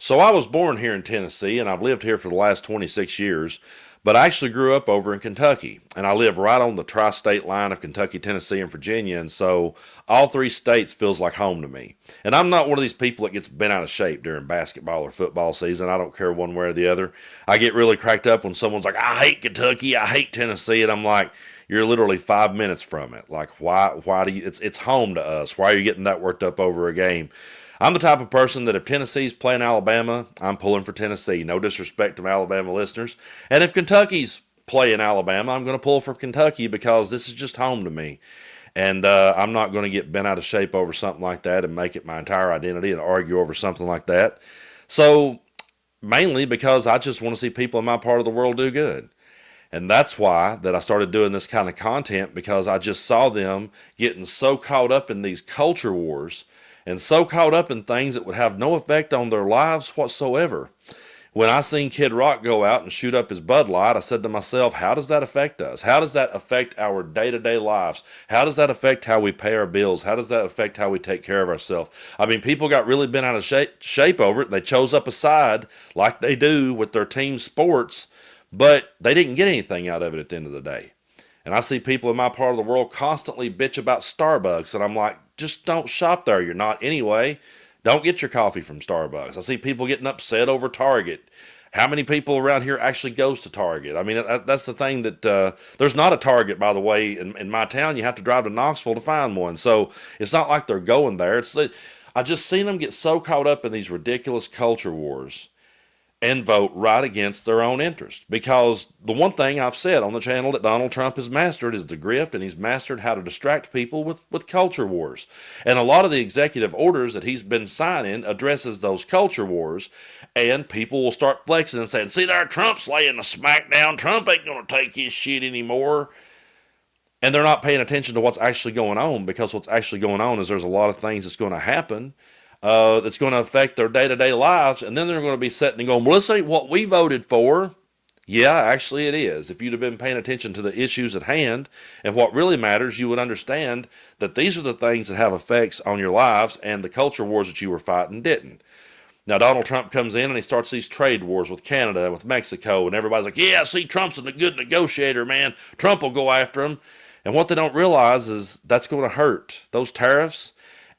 So I was born here in Tennessee, and I've lived here for the last 26 years, but I actually grew up over in Kentucky, and I live right on the tri-state line of Kentucky, Tennessee, and Virginia, and so all three states feels like home to me. And I'm not one of these people that gets bent out of shape during basketball or football season. I don't care one way or the other. I get really cracked up when someone's like, "I hate Kentucky, I hate Tennessee," and I'm like, "You're literally 5 minutes from it. Like, why do you? It's home to us. Why are you getting that worked up over a game?" I'm the type of person that if Tennessee's playing Alabama, I'm pulling for Tennessee. No disrespect to my Alabama listeners. And if Kentucky's playing Alabama, I'm going to pull for Kentucky because this is just home to me. And I'm not going to get bent out of shape over something like that and make it my entire identity and argue over something like that. So, mainly because I just want to see people in my part of the world do good. And that's why that I started doing this kind of content, because I just saw them getting so caught up in these culture wars and so caught up in things that would have no effect on their lives whatsoever. When I seen Kid Rock go out and shoot up his Bud Light, I said to myself, how does that affect us? How does that affect our day-to-day lives? How does that affect how we pay our bills? How does that affect how we take care of ourselves? I mean, people got really bent out of shape over it. They chose up a side like they do with their team sports, but they didn't get anything out of it at the end of the day. And I see people in my part of the world constantly bitch about Starbucks, and I'm like, just don't shop there. You're not anyway. Don't get your coffee from Starbucks. I see people getting upset over Target. How many people around here actually goes to Target? I mean, that's the thing that there's not a Target, by the way, in my town. You have to drive to Knoxville to find one. So it's not like they're going there. I just seen them get so caught up in these ridiculous culture wars and vote right against their own interest. Because the one thing I've said on the channel that Donald Trump has mastered is the grift, and he's mastered how to distract people with culture wars. And a lot of the executive orders that he's been signing addresses those culture wars, and people will start flexing and saying, see there, Trump's laying the smackdown. Trump ain't going to take his shit anymore. And they're not paying attention to what's actually going on, because what's actually going on is there's a lot of things that's going to happen that's going to affect their day-to-day lives, and then they're going to be sitting and going, well, this ain't what we voted for. Yeah, actually it is. If you'd have been paying attention to the issues at hand and what really matters, you would understand that these are the things that have effects on your lives, and the culture wars that you were fighting didn't. Now, Donald Trump comes in and he starts these trade wars with Canada and with Mexico, and everybody's like, yeah, see, Trump's a good negotiator, man. Trump will go after him. And what they don't realize is that's going to hurt. Those tariffs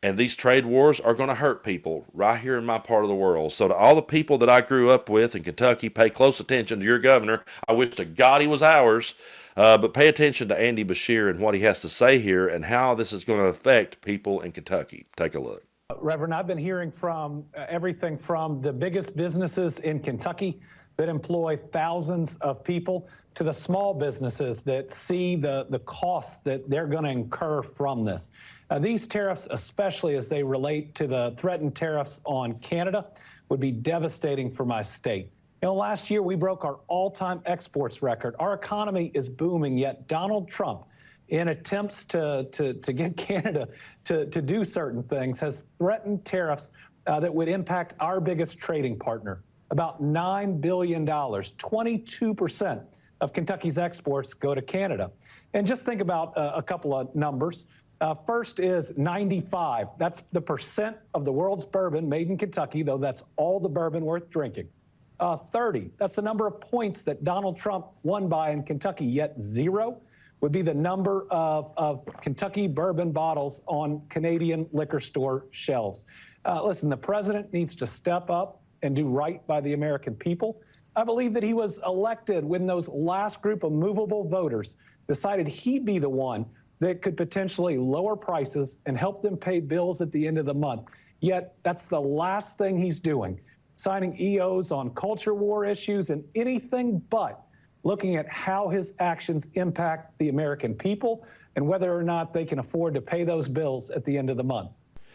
and these trade wars are going to hurt people right here in my part of the world. So to all the people that I grew up with in Kentucky, pay close attention to your governor. I wish to God he was ours. But pay attention to Andy Beshear and what he has to say here and how this is going to affect people in Kentucky. Take a look. Reverend, I've been hearing from everything from the biggest businesses in Kentucky that employ thousands of people to the small businesses that see the costs that they're going to incur from this. These tariffs, especially as they relate to the threatened tariffs on Canada, would be devastating for my state. You know, last year we broke our all-time exports record. Our economy is booming, yet Donald Trump, in attempts to get Canada to do certain things, has threatened tariffs that would impact our biggest trading partner. About $9 billion, 22% of Kentucky's exports go to Canada. And just think about a couple of numbers. First is 95. That's the percent of the world's bourbon made in Kentucky, though that's all the bourbon worth drinking. 30, that's the number of points that Donald Trump won by in Kentucky, yet 0 would be the number of Kentucky bourbon bottles on Canadian liquor store shelves. Listen, the president needs to step up and do right by the American people. I believe that he was elected when those last group of movable voters decided he'd be the one that could potentially lower prices and help them pay bills at the end of the month. Yet that's the last thing he's doing, signing EOs on culture war issues and anything but looking at how his actions impact the American people and whether or not they can afford to pay those bills at the end of the month.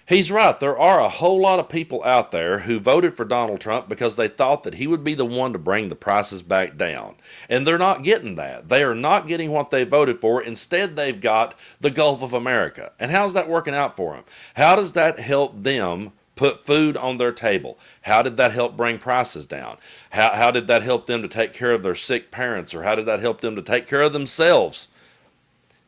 He's right. There are a whole lot of people out there who voted for Donald Trump because they thought that he would be the one to bring the prices back down. And they're not getting that. They are not getting what they voted for. Instead, they've got the Gulf of America. And how's that working out for them? How does that help them put food on their table? How did that help bring prices down? How did that help them to take care of their sick parents? Or how did that help them to take care of themselves?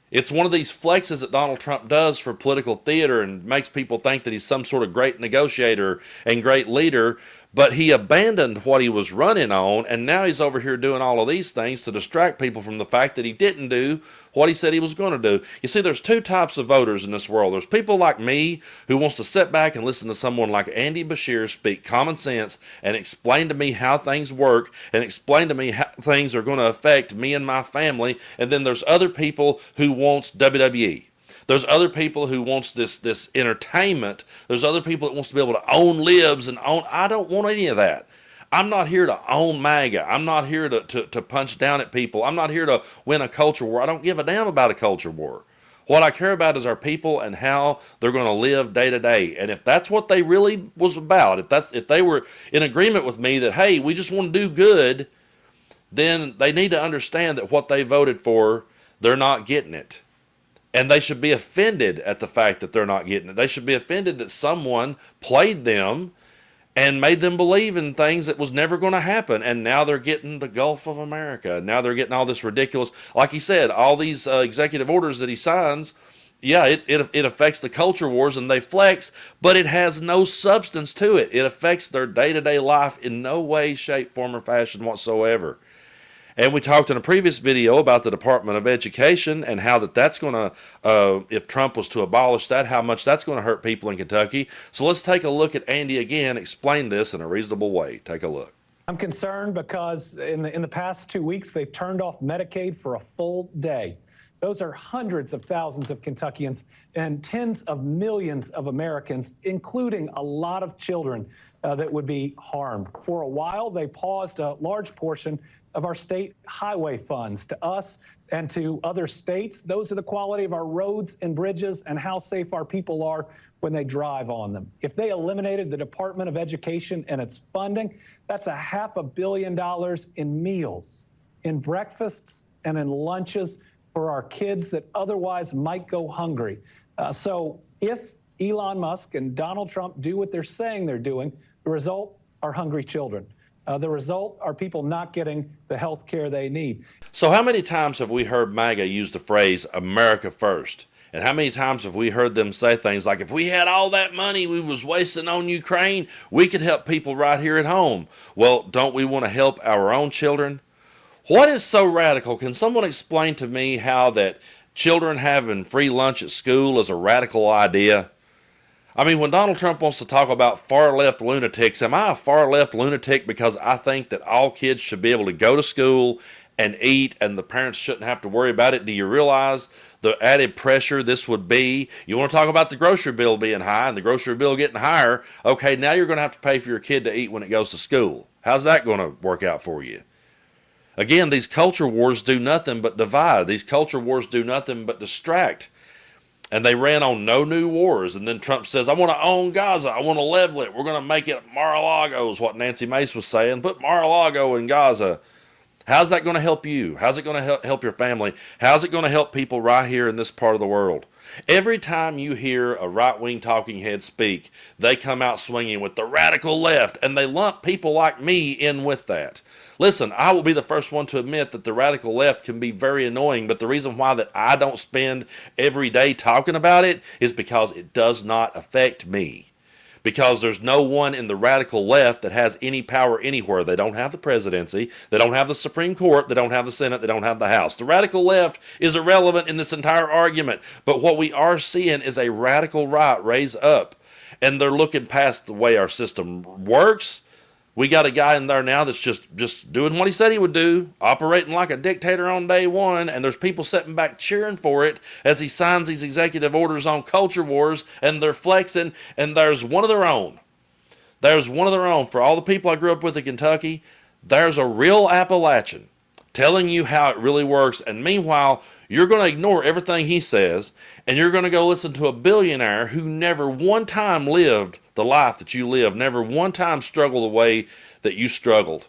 It's one of these flexes that Donald Trump does for political theater and makes people think that he's some sort of great negotiator and great leader. But he abandoned what he was running on, and now he's over here doing all of these things to distract people from the fact that he didn't do what he said he was going to do. You see, there's two types of voters in this world. There's people like me who wants to sit back and listen to someone like Andy Beshear speak common sense and explain to me how things work and explain to me how things are going to affect me and my family. And then there's other people who wants WWE. There's other people who wants this entertainment. There's other people that wants to be able to own libs and own. I don't want any of that. I'm not here to own MAGA. I'm not here to punch down at people. I'm not here to win a culture war. I don't give a damn about a culture war. What I care about is our people and how they're going to live day to day. And if that's what they really was about, if they were in agreement with me that, hey, we just want to do good, then they need to understand that what they voted for, they're not getting it. And they should be offended at the fact that they're not getting it. They should be offended that someone played them and made them believe in things that was never going to happen. And now they're getting the Gulf of America. Now they're getting all this ridiculous, like he said, all these executive orders that he signs. Yeah, it affects the culture wars and they flex, but it has no substance to it. It affects their day-to-day life in no way, shape, form, or fashion whatsoever. And we talked in a previous video about the Department of Education and how that's going to, if Trump was to abolish that, how much that's going to hurt people in Kentucky. So let's take a look at Andy again, explain this in a reasonable way. Take a look. I'm concerned because in the past 2 weeks, they've turned off Medicaid for a full day. Those are hundreds of thousands of Kentuckians and tens of millions of Americans, including a lot of children that would be harmed. For a while, they paused a large portion of our state highway funds to us and to other states. Those are the quality of our roads and bridges and how safe our people are when they drive on them. If they eliminated the Department of Education and its funding, that's $500 million in meals, in breakfasts, and in lunches for our kids that otherwise might go hungry. So if Elon Musk and Donald Trump do what they're saying they're doing, the result are hungry children. The result are people not getting the health care they need. So how many times have we heard MAGA use the phrase America first? And how many times have we heard them say things like, if we had all that money we was wasting on Ukraine, we could help people right here at home? Well, don't we want to help our own children? What is so radical? Can someone explain to me how that children having free lunch at school is a radical idea? I mean, when Donald Trump wants to talk about far-left lunatics, am I a far-left lunatic because I think that all kids should be able to go to school and eat and the parents shouldn't have to worry about it? Do you realize the added pressure this would be? You want to talk about the grocery bill being high and the grocery bill getting higher. Okay, now you're going to have to pay for your kid to eat when it goes to school. How's that going to work out for you? Again, these culture wars do nothing but divide. These culture wars do nothing but distract. And they ran on no new wars. And then Trump says, I want to own Gaza. I want to level it. We're going to make it Mar-a-Lago is what Nancy Mace was saying. Put Mar-a-Lago in Gaza. How's that going to help you? How's it going to help your family? How's it going to help people right here in this part of the world? Every time you hear a right-wing talking head speak, they come out swinging with the radical left, and they lump people like me in with that. Listen, I will be the first one to admit that the radical left can be very annoying, but the reason why that I don't spend every day talking about it is because it does not affect me. Because there's no one in the radical left that has any power anywhere. They don't have the presidency. They don't have the Supreme Court. They don't have the Senate. They don't have the House. The radical left is irrelevant in this entire argument. But what we are seeing is a radical right raise up. And they're looking past the way our system works. We got a guy in there now that's just doing what he said he would do, operating like a dictator on day one, and there's people sitting back cheering for it as he signs these executive orders on culture wars, and they're flexing, and there's one of their own. There's one of their own. For all the people I grew up with in Kentucky, there's a real Appalachian telling you how it really works, and meanwhile, you're going to ignore everything he says, and you're going to go listen to a billionaire who never one time lived the life that you live, never one time struggled the way that you struggled.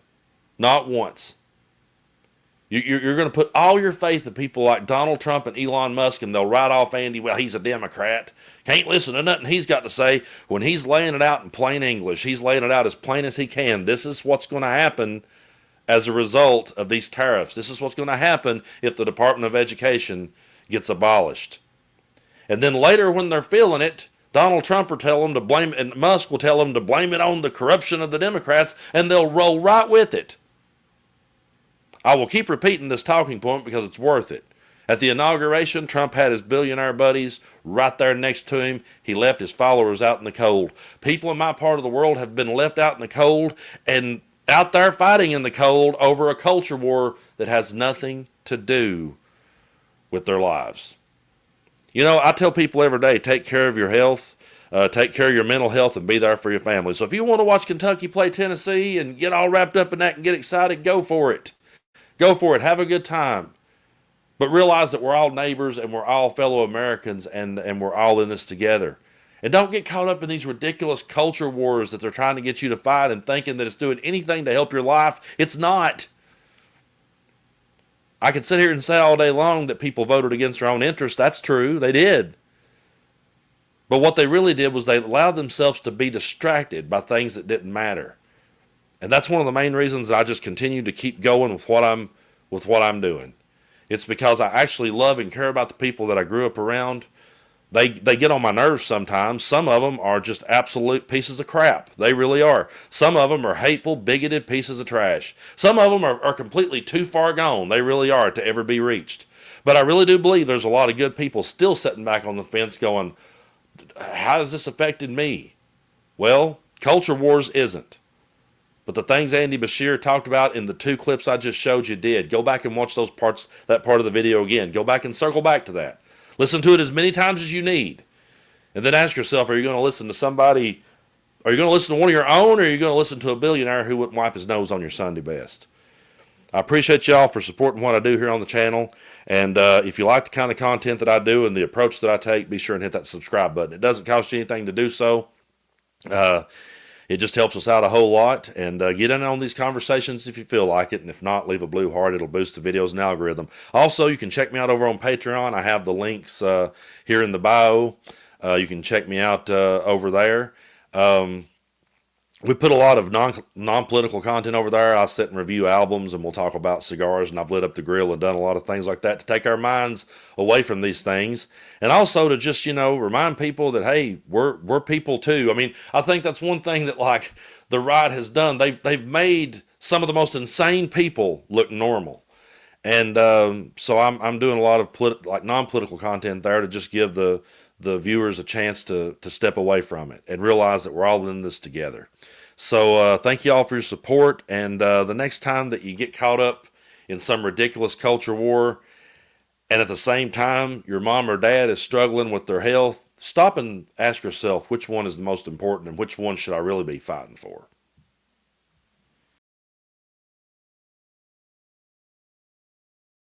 Not once. You're going to put all your faith in people like Donald Trump and Elon Musk, and they'll write off Andy, well, he's a Democrat. Can't listen to nothing he's got to say. When he's laying it out in plain English, he's laying it out as plain as he can. This is what's going to happen as a result of these tariffs. This is what's going to happen if the Department of Education gets abolished. And then later when they're feeling it, Donald Trump will tell them to blame it, and Musk will tell them to blame it on the corruption of the Democrats, and they'll roll right with it. I will keep repeating this talking point because it's worth it. At the inauguration, Trump had his billionaire buddies right there next to him. He left his followers out in the cold. People in my part of the world have been left out in the cold and out there fighting in the cold over a culture war that has nothing to do with their lives. You know, I tell people every day, take care of your health, take care of your mental health, and be there for your family. So if you want to watch Kentucky play Tennessee and get all wrapped up in that and get excited, go for it. Go for it. Have a good time. But realize that we're all neighbors and we're all fellow Americans, and we're all in this together. And don't get caught up in these ridiculous culture wars that they're trying to get you to fight and thinking that it's doing anything to help your life. It's not. I could sit here and say all day long that people voted against their own interests. That's true. They did. But what they really did was they allowed themselves to be distracted by things that didn't matter. And that's one of the main reasons that I just continue to keep going with what I'm doing. It's because I actually love and care about the people that I grew up around. They get on my nerves sometimes. Some of them are just absolute pieces of crap. They really are. Some of them are hateful, bigoted pieces of trash. Some of them are completely too far gone. They really are to ever be reached. But I really do believe there's a lot of good people still sitting back on the fence going, how has this affected me? Well, culture wars isn't. But the things Andy Beshear talked about in the 2 clips I just showed you did. Go back and watch that part of the video again. Go back and circle back to that. Listen to it as many times as you need. And then ask yourself, are you going to listen to somebody, are you going to listen to one of your own, or are you going to listen to a billionaire who wouldn't wipe his nose on your Sunday best? I appreciate y'all for supporting what I do here on the channel. And if you like the kind of content that I do and the approach that I take, be sure and hit that subscribe button. It doesn't cost you anything to do so. It just helps us out a whole lot. And get in on these conversations if you feel like it. And if not, leave a blue heart. It'll boost the videos and algorithm. Also, you can check me out over on Patreon. I have the links here in the bio. You can check me out over there. We put a lot of non-political content over there. I sit and review albums, and we'll talk about cigars, and I've lit up the grill and done a lot of things like that to take our minds away from these things. And also to just, remind people that, hey, we're people too. I mean, I think that's one thing that, like, the right has done. They've made some of the most insane people look normal. And so I'm doing a lot of non-political content there to just give the viewers a chance to step away from it and realize that we're all in this together. So thank you all for your support. And the next time that you get caught up in some ridiculous culture war, and at the same time your mom or dad is struggling with their health, stop and ask yourself which one is the most important and which one should I really be fighting for.